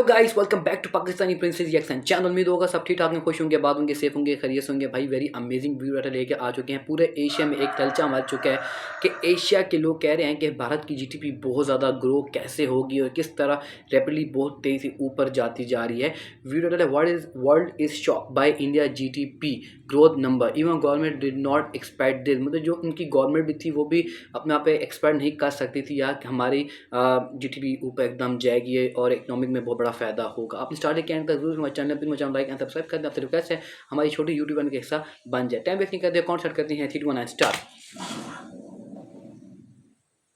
Guys, welcome back to Pakistani princess reaction channel. उम्मीद होगा सब ठीक ठाक में, खुश होंगे, बाद होंगे, सेफ होंगे, खैरियत होंगे। भाई वेरी अमेजिंग वीडियो डाटा लेके आ चुके हैं। पूरे एशिया में एक चर्चा मच चुका है कि एशिया के लोग कह रहे हैं कि भारत की जीडीपी बहुत ज़्यादा ग्रो कैसे होगी और किस तरह रैपिडली बहुत तेज़ी से ऊपर जाती जा रही है। Video data world is shock by India GDP growth number, even government did not expect this. मतलब जो उनकी गवर्नमेंट भी थी वो भी अपने आप पे एक्सपेक्ट नहीं कर सकती थी यार कि हमारी जीडीपी ऊपर एकदम जाएगी और इकोनॉमिक में बहुत बड़ा फायदा होगा। आपने स्टार्ट किया जरूर हमारे चैनल लाइक एंड सब्सक्राइब कर दें। आपसे रिक्वेस्ट है हमारी छोटी यूट्यूब का हिस्सा बन जाए। टाइम वेस्ट नहीं करते, कौन स्टार्ट करते हैं। 3 2 1 स्टार्ट।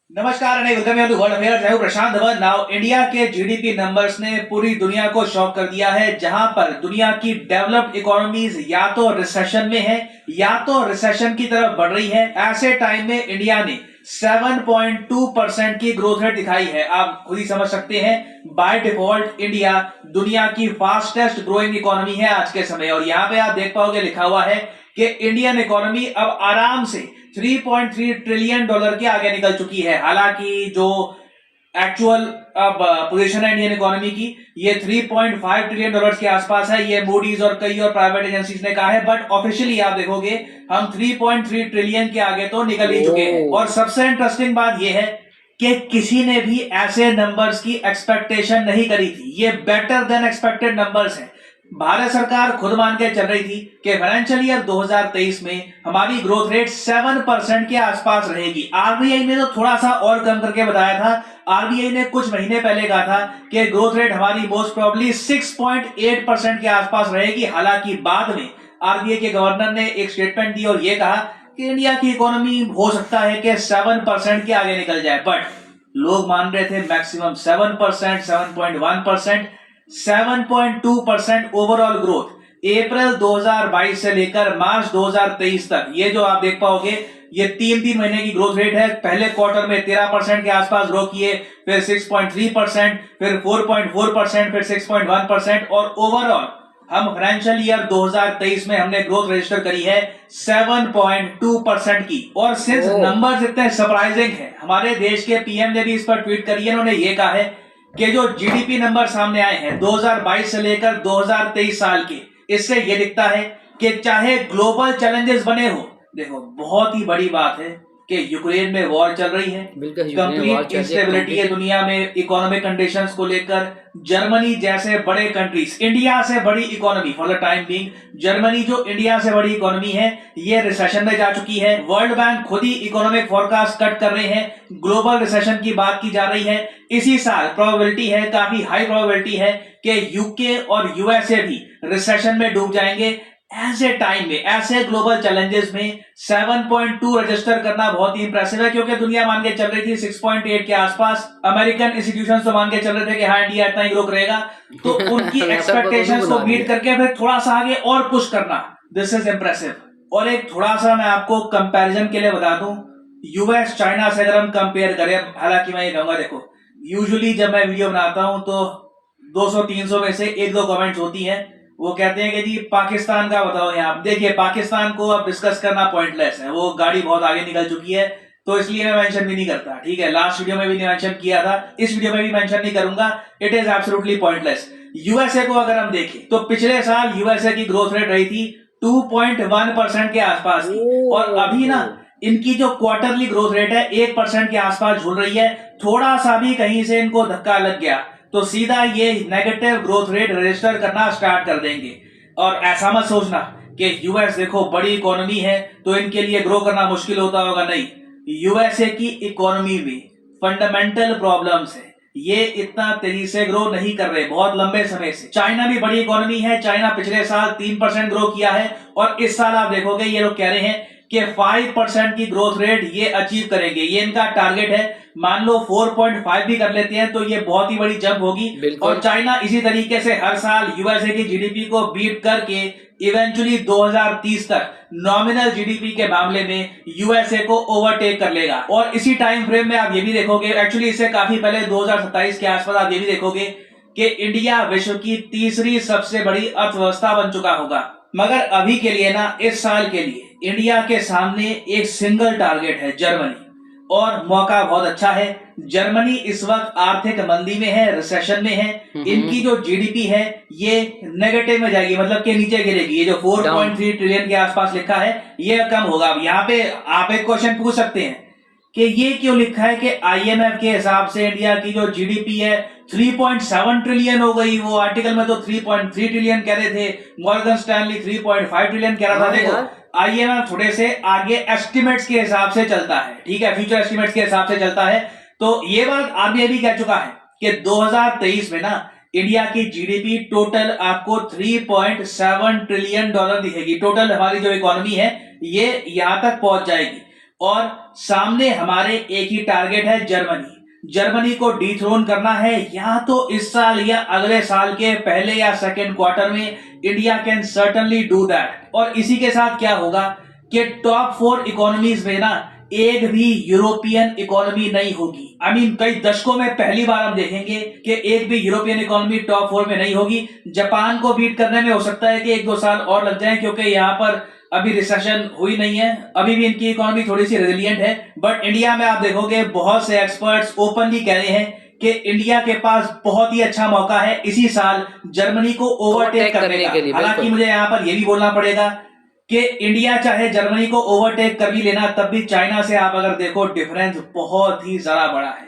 नमस्कार and welcome to world affairs. मैं हूं प्रशांत धवन। नाउ इंडिया के जीडीपी नंबर्स ने पूरी दुनिया को शॉक कर दिया है, जहां पर दुनिया की डेवलप्ड इकोनॉमीज या तो रिसेशन में है या तो रिसेशन की तरफ बढ़ रही है। ऐसे टाइम में इंडिया ने 7.2% की ग्रोथ रेट दिखाई है। आप खुद ही समझ सकते हैं, बाय डिफॉल्ट इंडिया दुनिया की फास्टेस्ट ग्रोइंग इकोनॉमी है आज के समय। और यहां पे आप देख पाओगे लिखा हुआ है कि इंडियन इकोनॉमी अब आराम से $3.3 ट्रिलियन के आगे निकल चुकी है। हालांकि जो एक्चुअल अब पोजीशन है इंडियन इकोनॉमी की, ये $3.5 ट्रिलियन के आसपास है। ये मूडीज और कई और प्राइवेट एजेंसीज ने कहा है, बट ऑफिशियली आप देखोगे हम 3.3 ट्रिलियन के आगे तो निकल ही चुके हैं। और सबसे इंटरेस्टिंग बात यह है कि किसी ने भी ऐसे नंबर्स की एक्सपेक्टेशन नहीं करी थी। ये बेटर देन एक्सपेक्टेड नंबर्स हैं। भारत सरकार खुद मान के चल रही थी कि फाइनेंशियल ईयर 2023 में हमारी ग्रोथ रेट 7% के आसपास रहेगी। आरबीआई ने तो थोड़ा सा और कम करके बताया था। आरबीआई ने कुछ महीने पहले कहा था कि ग्रोथ रेट हमारी मोस्ट प्रोबेबली 6.8% के आसपास रहेगी। हालांकि बाद में आरबीआई के गवर्नर ने एक स्टेटमेंट दी और यह कहा कि इंडिया की इकोनॉमी हो सकता है कि 7% के आगे निकल जाए, बट लोग मान रहे थे मैक्सिमम 7%, 7.1%, 7.2% ओवरऑल ग्रोथ अप्रैल 2022 से लेकर मार्च 2023 तक। ये जो आप देख पाओगे ये 3 महीने की ग्रोथ रेट है। पहले क्वार्टर में 13% के आसपास ग्रो किए, फिर 6.3%, फिर 4.4%, फिर 6.1% और ओवरऑल हम फाइनेंशियल ईयर 2023 में हमने ग्रोथ रजिस्टर करी है 7.2% की। और सिंस नंबर्स इतने सरप्राइजिंग है, हमारे देश के पीएम ने भी इस पर ट्वीट करी है। उन्होंने ये कहा है कि जो जीडीपी नंबर सामने आए हैं 2022 से लेकर 2023 साल के, इससे यह दिखता है कि चाहे ग्लोबल चैलेंजेस बने हो, देखो बहुत ही बड़ी बात है कि यूक्रेन में वॉर चल रही है, कंप्लीट इंस्टेबिलिटी है दुनिया में इकोनॉमिक कंडीशंस को लेकर। जर्मनी जैसे बड़े कंट्रीज, इंडिया से बड़ी economy for the time being, Germany जो इंडिया से बड़ी इकोनॉमी है, ये रिसेशन में जा चुकी है। वर्ल्ड बैंक खुद ही इकोनॉमिक फोरकास्ट कट कर रहे हैं, ग्लोबल रिसेशन की बात की जा रही है। इसी साल प्रोबेबिलिटी है, काफी हाई प्रोबेबिलिटी है कि यूके और यूएसए भी रिसेशन में डूब जाएंगे। ऐसे टाइम में, ऐसे ग्लोबल चैलेंजेस में 7.2 रजिस्टर करना बहुत ही इंप्रेसिव है, क्योंकि दुनिया मान के चल रही थी 6.8 के आसपास। अमेरिकन इंस्टीट्यूशंस तो मान के चल रहे थे कि हाँ इंडिया इतना ही ग्रो करेगा, तो उनकी एक्सपेक्टेशंस को मीट करके फिर थोड़ा सा आगे और पुश करना, दिस इज इंप्रेसिव। और एक थोड़ा सा मैं आपको कंपैरिजन के लिए बता दूं, यूएस चाइना से अगर हम कंपेयर करें, हालांकि मैं ये कहूंगा, देखो यूजुअली जब मैं वीडियो बनाता हूं तो 200-300 में से 1-2 कमेंट्स होती हैं, वो कहते हैं कि जी पाकिस्तान का बताओ। यहाँ देखिए, पाकिस्तान को अब डिस्कस करना पॉइंटलेस है, वो गाड़ी बहुत आगे निकल चुकी है, तो इसलिए मैं मेंशन भी नहीं करता। ठीक है, लास्ट वीडियो में भी नहीं मेंशन किया था, इस वीडियो में भी मेंशन नहीं करूंगा। It is absolutely pointless. USA को अगर हम देखें तो पिछले साल यूएसए की ग्रोथ रेट रही थी 2.1% के आसपास की, और अभी ना इनकी जो क्वार्टरली ग्रोथ रेट है 1% के आसपास झूल रही है। थोड़ा सा भी कहीं से इनको धक्का लग गया तो सीधा ये नेगेटिव ग्रोथ रेट रजिस्टर करना स्टार्ट कर देंगे। और ऐसा मत सोचना कि यूएस देखो बड़ी इकोनॉमी है तो इनके लिए ग्रो करना मुश्किल होता होगा, नहीं। यूएसए की इकोनॉमी में फंडामेंटल प्रॉब्लम्स है, ये इतना तेजी से ग्रो नहीं कर रहे बहुत लंबे समय से। चाइना भी बड़ी इकोनॉमी है, चाइना पिछले साल 3% ग्रो किया है, और इस साल आप देखोगे ये लोग कह रहे हैं कि 5% की ग्रोथ रेट ये अचीव करेंगे, ये इनका टारगेट है। मान लो 4.5 भी कर लेते हैं तो ये बहुत ही बड़ी जंप होगी। और चाइना इसी तरीके से हर साल यूएसए की जीडीपी को बीट करके इवेंचुअली 2030 तक नॉमिनल जीडीपी के मामले में यूएसए को ओवरटेक कर लेगा। और इसी टाइम फ्रेम में आप ये भी देखोगे, एक्चुअली इससे काफी पहले 2027 के आसपास आप ये भी देखोगे कि इंडिया विश्व की तीसरी सबसे बड़ी अर्थव्यवस्था बन चुका होगा। मगर अभी के लिए ना, इस साल के लिए इंडिया के सामने एक सिंगल टारगेट है, जर्मनी। और मौका बहुत अच्छा है। जर्मनी इस वक्त आर्थिक मंदी में है, रिसेशन में है। इनकी जो जीडीपी है ये नेगेटिव में जाएगी, मतलब के नीचे गिरेगी। ये जो 4.3 ट्रिलियन के आसपास लिखा है ये कम होगा। अब यहाँ पे आप एक क्वेश्चन पूछ सकते हैं कि ये क्यों लिखा है कि आईएमएफ के हिसाब से इंडिया की जो जीडीपी है 3.7 ट्रिलियन हो गई। वो आर्टिकल में तो 3.3 ट्रिलियन कह रहे थे, मॉर्गन स्टैनली 3.5 ट्रिलियन कह रहा था। देखो आईएमएफ थोड़े से आगे एस्टिमेट्स के हिसाब से चलता है, ठीक है, फ्यूचर एस्टिमेट्स के हिसाब से चलता है। तो ये बात आरबीआई भी कह चुका है कि 2023 में ना इंडिया की जीडीपी टोटल आपको 3.7 ट्रिलियन डॉलर दिखेगी। टोटल हमारी जो इकोनॉमी है ये यहां तक पहुंच जाएगी। और सामने हमारे एक ही टारगेट है, जर्मनी को डिथ्रोन करना है। यहां तो इस साल या अगले साल के पहले या सेकेंड क्वार्टर में India can certainly do that. और इसी के साथ क्या होगा कि टॉप 4 इकोनॉमीज में ना एक भी यूरोपियन इकोनॉमी नहीं होगी। आई मीन कई दशकों में पहली बार हम देखेंगे कि एक भी यूरोपियन इकोनॉमी टॉप 4 में नहीं होगी। जापान को बीट करने में हो सकता है कि 1-2 साल और लग जाए, क्योंकि यहाँ पर अभी रिसेशन हुई नहीं है, अभी भी इनकी इकोनॉमी थोड़ी सी रेजिलिएंट है। बट इंडिया में आप देखोगे बहुत से एक्सपर्ट्स ओपनली कह रहे हैं कि इंडिया के पास बहुत ही अच्छा मौका है इसी साल जर्मनी को ओवरटेक करने का। हालांकि मुझे यहाँ पर यह भी बोलना पड़ेगा कि इंडिया चाहे जर्मनी को ओवरटेक कर भी लेना, तब भी चाइना से आप अगर देखो डिफरेंस बहुत ही ज्यादा बड़ा है।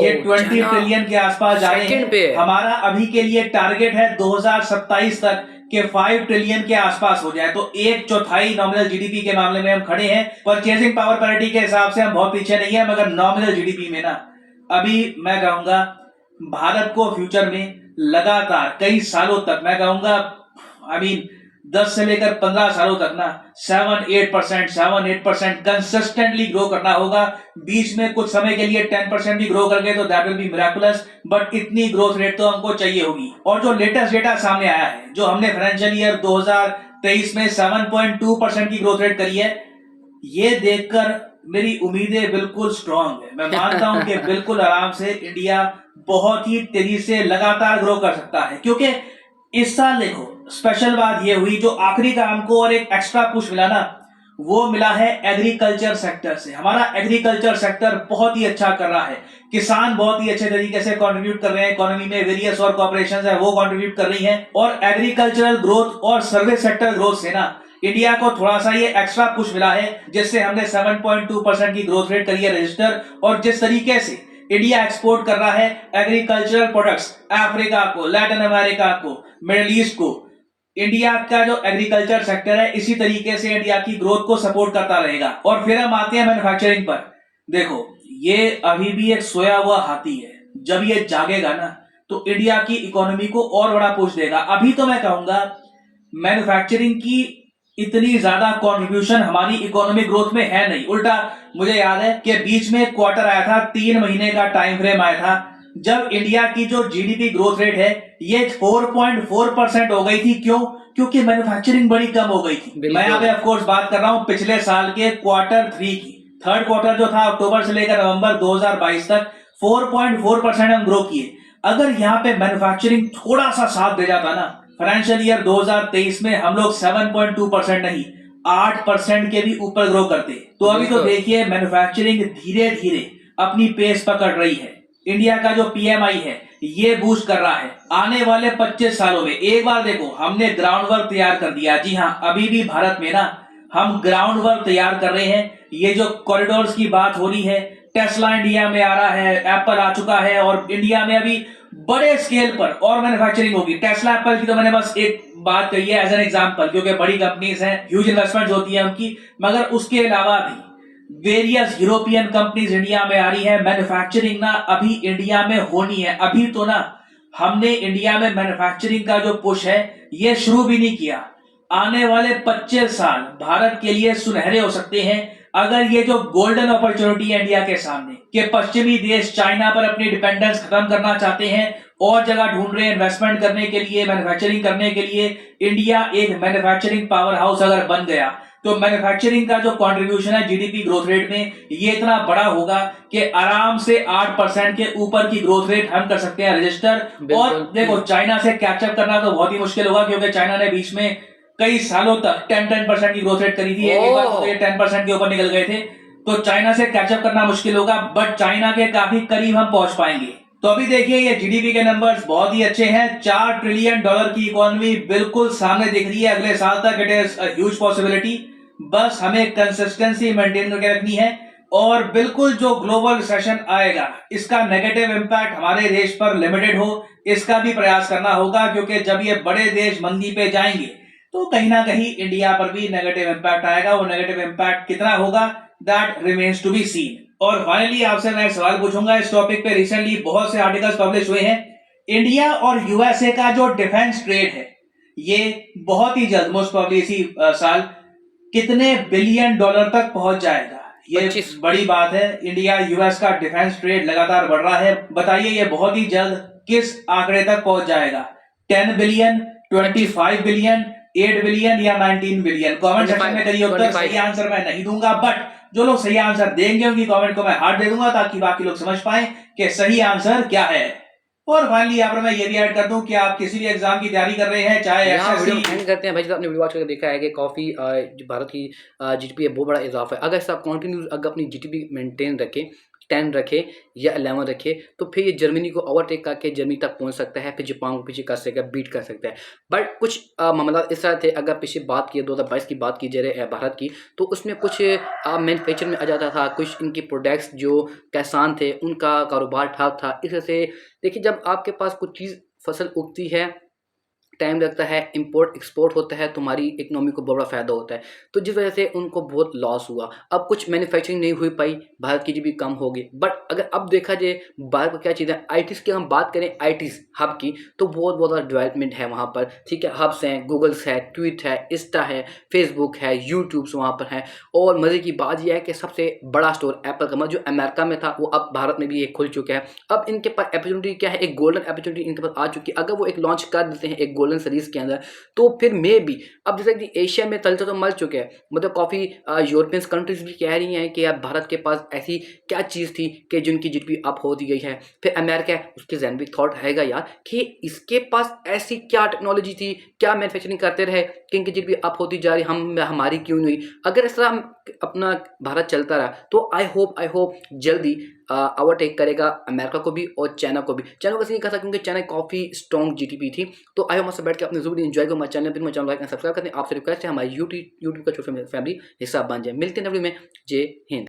ये 20 ट्रिलियन के आसपास जा रहे हैं। हमारा अभी के लिए टारगेट है 2027 तक के 5 ट्रिलियन के आसपास हो जाए, तो 1/4 नॉमिनल जीडीपी के मामले में हम खड़े हैं। परचेजिंग पावर पैरिटी के हिसाब से हम बहुत पीछे नहीं है, मगर नॉमिनल जीडीपी में ना अभी मैं कहूंगा भारत को फ्यूचर में लगातार कई सालों तक, मैं कहूंगा आई मीन 10 से लेकर 15 सालों तक ना 7-8% कंसिस्टेंटली ग्रो करना होगा। बीच में कुछ समय के लिए 10% भी ग्रो कर गए तो that will be miraculous, but इतनी ग्रोथ रेट तो हमको चाहिए होगी। और जो लेटेस्ट डेटा सामने आया है, जो हमने फाइनेंशियल ईयर 2023 में 7.2% की ग्रोथ रेट करी है, ये देखकर मेरी उम्मीदें बिल्कुल स्ट्रांग है। मैं मानता हूं कि बिल्कुल आराम से इंडिया बहुत ही तेजी से लगातार ग्रो कर सकता है। क्योंकि इस साल देखो स्पेशल बात ये हुई, जो आखिरी का हमको और एक एक्स्ट्रा पुश मिला ना, वो मिला है एग्रीकल्चर सेक्टर से। हमारा एग्रीकल्चर सेक्टर बहुत ही अच्छा कर रहा है, किसान बहुत ही अच्छे तरीके से कंट्रीब्यूट कर रहे हैं इकोनॉमी में। वेरियस और कॉर्पोरेशंस है वो कंट्रीब्यूट कर रही हैं, और एग्रीकल्चरल ग्रोथ और सर्विस सेक्टर ग्रोथ से ना इंडिया को थोड़ा सा ये एक्स्ट्रा पुश मिला है, जिससे हमने 7.2% की ग्रोथ रेट करी है रजिस्टर। और जिस तरीके से इंडिया एक्सपोर्ट कर रहा है एग्रीकल्चरल प्रोडक्ट्स अफ्रीका को, लैटिन अमेरिका को, मिडिल ईस्ट को, इंडिया का जो एग्रीकल्चर सेक्टर है इसी तरीके से इंडिया की ग्रोथ को सपोर्ट करता रहेगा। और फिर हम आते हैं मैन्युफैक्चरिंग पर। देखो ये अभी भी एक सोया हुआ हाथी है, जब ये जागेगा ना तो इंडिया की इकोनॉमी को और बड़ा पुश देगा। अभी तो मैं कहूंगा मैन्युफैक्चरिंग की इतनी ज्यादा कंट्रीब्यूशन हमारी इकोनॉमिक ग्रोथ में है नहीं। उल्टा मुझे याद है कि बीच में एक क्वार्टर आया था, 3 महीने का टाइम फ्रेम आया था, जब इंडिया की जो जीडीपी ग्रोथ रेट है ये 4.4% हो गई थी। क्यों? क्योंकि मैन्युफैक्चरिंग बड़ी कम हो गई थी। मैं यहाँ पे ऑफकोर्स बात कर रहा हूं पिछले साल के क्वार्टर 3 की। थर्ड क्वार्टर जो था अक्टूबर से लेकर नवंबर 2022 तक 4.4% हम ग्रो किए। अगर यहाँ पे मैन्युफैक्चरिंग थोड़ा सा साथ दे जाता ना, फाइनेंशियल ईयर 2023 में हम लोग 7.2% नहीं 8% के भी ऊपर ग्रो करते। तो अभी तो देखिए मैन्युफैक्चरिंग धीरे धीरे अपनी पेस पकड़ रही है। इंडिया का जो पीएमआई है ये बूस्ट कर रहा है। आने वाले 25 सालों में एक बार देखो हमने ग्राउंड वर्क तैयार कर दिया। जी हाँ, अभी भी भारत में ना हम ग्राउंड वर्क तैयार कर रहे हैं। ये जो कॉरिडोर्स की बात हो रही है, टेस्ला इंडिया में आ रहा है, एप्पल आ चुका है, और इंडिया में अभी बड़े स्केल पर और मैन्युफैक्चरिंग होगी। टेस्ला एप्पल की तो मैंने बस एक बात कही है एज एन एग्जांपल, क्योंकि बड़ी कंपनीज हैं, ह्यूज इन्वेस्टमेंट होती है उनकी, मगर उसके अलावा भी वेरियस यूरोपियन कंपनीज इंडिया में आ रही है। मैन्युफैक्चरिंग ना अभी इंडिया में होनी है। अभी तो ना हमने इंडिया में मैन्युफैक्चरिंग का जो पुश है ये शुरू भी नहीं किया। आने वाले 25 साल भारत के लिए सुनहरे हो सकते हैं अगर ये जो गोल्डन अपॉर्चुनिटी है इंडिया के सामने, कि पश्चिमी देश चाइना पर अपनी डिपेंडेंस खत्म करना चाहते हैं और जगह ढूंढ रहे हैं इन्वेस्टमेंट करने के लिए, मैन्युफैक्चरिंग करने के लिए। इंडिया एक मैन्युफैक्चरिंग पावर हाउस अगर बन गया तो मैन्युफैक्चरिंग का जो कंट्रीब्यूशन है जीडीपी ग्रोथ रेट में ये इतना बड़ा होगा कि आराम से 8% के ऊपर की ग्रोथ रेट हम कर सकते हैं रजिस्टर। और देखो चाइना से कैचअप करना तो बहुत ही मुश्किल होगा, क्योंकि चाइना ने बीच में कई सालों तक 10% की ग्रोथ रेट करी थी। एक बार तो ये 10% के ऊपर निकल गए थे। तो चाइना से कैचअप करना मुश्किल होगा, बट चाइना के काफी करीब हम पहुंच पाएंगे। तो अभी देखिए ये जीडीपी के नंबर्स बहुत ही अच्छे हैं। $4 ट्रिलियन की इकोनॉमी बिल्कुल सामने दिख रही है अगले साल तक। It is a huge possibility. बस हमें कंसिस्टेंसी मेंटेन करके रखनी है और बिल्कुल जो ग्लोबल रिसेशन आएगा इसका नेगेटिव इंपैक्ट हमारे देश पर लिमिटेड हो, इसका भी प्रयास करना होगा, क्योंकि जब ये बड़े देश मंदी पे जाएंगे तो कहीं ना कहीं इंडिया पर भी नेगेटिव इंपैक्ट आएगा। वो नेगेटिव इंपैक्ट कितना होगा, that remains to be seen. और फाइनली आपसे मैं एक सवाल पूछूंगा इस टॉपिक पे। रिसेंटली बहुत से आर्टिकल्स पब्लिश हुए हैं। इंडिया और यूएसए का जो डिफेंस ट्रेड है ये बहुत ही जल्द, मोस्ट प्रोबेबली इसी साल, कितने बिलियन डॉलर तक पहुंच जाएगा, ये 25। बड़ी बात है। इंडिया यूएस का डिफेंस ट्रेड लगातार बढ़ रहा है। बताइए ये बहुत ही जल्द किस आंकड़े तक पहुंच जाएगा? 10 बिलियन, 25 बिलियन, 8 बिलियन या 19 बिलियन? कमेंट सेक्शन में करिए उत्तर। सही आंसर मैं नहीं दूंगा, बट जो लोग सही आंसर देंगे उनकी कमेंट को मैं हार्ट दे दूंगा ताकि बाकी लोग समझ पाए कि सही आंसर क्या है। और फाइनली यहाँ पर मैं ये भी ऐड कर दूं कि आप किसी भी एग्जाम की तैयारी कर रहे हैं, चाहे वीडियो एसएससी, एंड करते हैं भाई। आपने वीडियो वॉच करके देखा है कि काफ़ी जो भारत की जीडीपी है बहुत बड़ा इजाफा है। अगर सब कंटिन्यू अगर अपनी जीडीपी मेंटेन रखे, 10 रखे या 11 रखे, तो फिर ये जर्मनी को ओवरटेक करके जर्मनी तक पहुंच सकता है, फिर जापान को पीछे कर सकेगा, बीट कर सकता है। बट कुछ मामला इस तरह थे। अगर पिछले बात की 2022 की बात की जाए भारत की, तो उसमें कुछ मैन्युफैक्चर में आ जाता था, कुछ इनके प्रोडक्ट्स जो किसान थे उनका कारोबार ठप था। इस वजह से देखिए जब आपके पास कुछ चीज़ फसल उगती है, टाइम लगता है, इंपोर्ट एक्सपोर्ट होता है, तुम्हारी इकोनॉमी को बड़ा फ़ायदा होता है। तो जिस वजह से उनको बहुत लॉस हुआ। अब कुछ मैन्युफैक्चरिंग नहीं हो पाई, भारत की जीडीपी कम होगी। बट अगर अब देखा जाए भारत को क्या चीज़ है, आईटीज़ की हम बात करें, आईटीज़ हब की, तो बहुत ज़्यादा डेवलपमेंट है वहाँ पर। ठीक है, हब्स हैं, गूगल्स है, ट्वीट है, इंस्टा है, फेसबुक है, यूट्यूब्स वहाँ पर हैं। और मज़े की बात यह है कि सबसे बड़ा स्टोर एप्पल का, जो अमेरिका में था वो अब भारत में भी एक खुल चुका है। अब इनके पास अपॉर्चुनिटी क्या है, एक गोल्डन अपॉर्चुनिटी इनके पास आ चुकी है। अगर वो एक लॉन्च कर देते हैं एक गोल्डन सीरीज के अंदर, तो फिर मे भी, अब जैसे कि एशिया में तलते तो मल चुके हैं, मतलब काफ़ी यूरोपियन कंट्रीज भी कह रही हैं कि यार भारत के पास ऐसी क्या चीज़ थी कि जिनकी जीडीपी अप होती गई है। फिर अमेरिका है, उसके जहन भी थॉट रहेगा यार कि इसके पास ऐसी क्या टेक्नोलॉजी थी, क्या मैन्युफैक्चरिंग करते रहे कि इनकी जीडीपी अप होती जा रही, हमारी क्यों नहीं हुई। अगर इस तरह अपना भारत चलता रहा तो आई होप जल्दी ओवरटेक करेगा अमेरिका को भी और चाइना को भी। चाइना को नहीं कहा था क्योंकि चाइना काफ़ी स्ट्रॉन्ग जीडीपी थी। तो आई होप मुझसे बैठ के अपने जरूर एंजॉय करो। हमारे चैनल लाइक एंड सब्सक्राइब करते हैं। आपसे रिक्वेस्ट है हमारी यूट्यूब का जो फैमिली हिस्सा बन जाए। मिलते हैं वीडियो में। जय हिंद।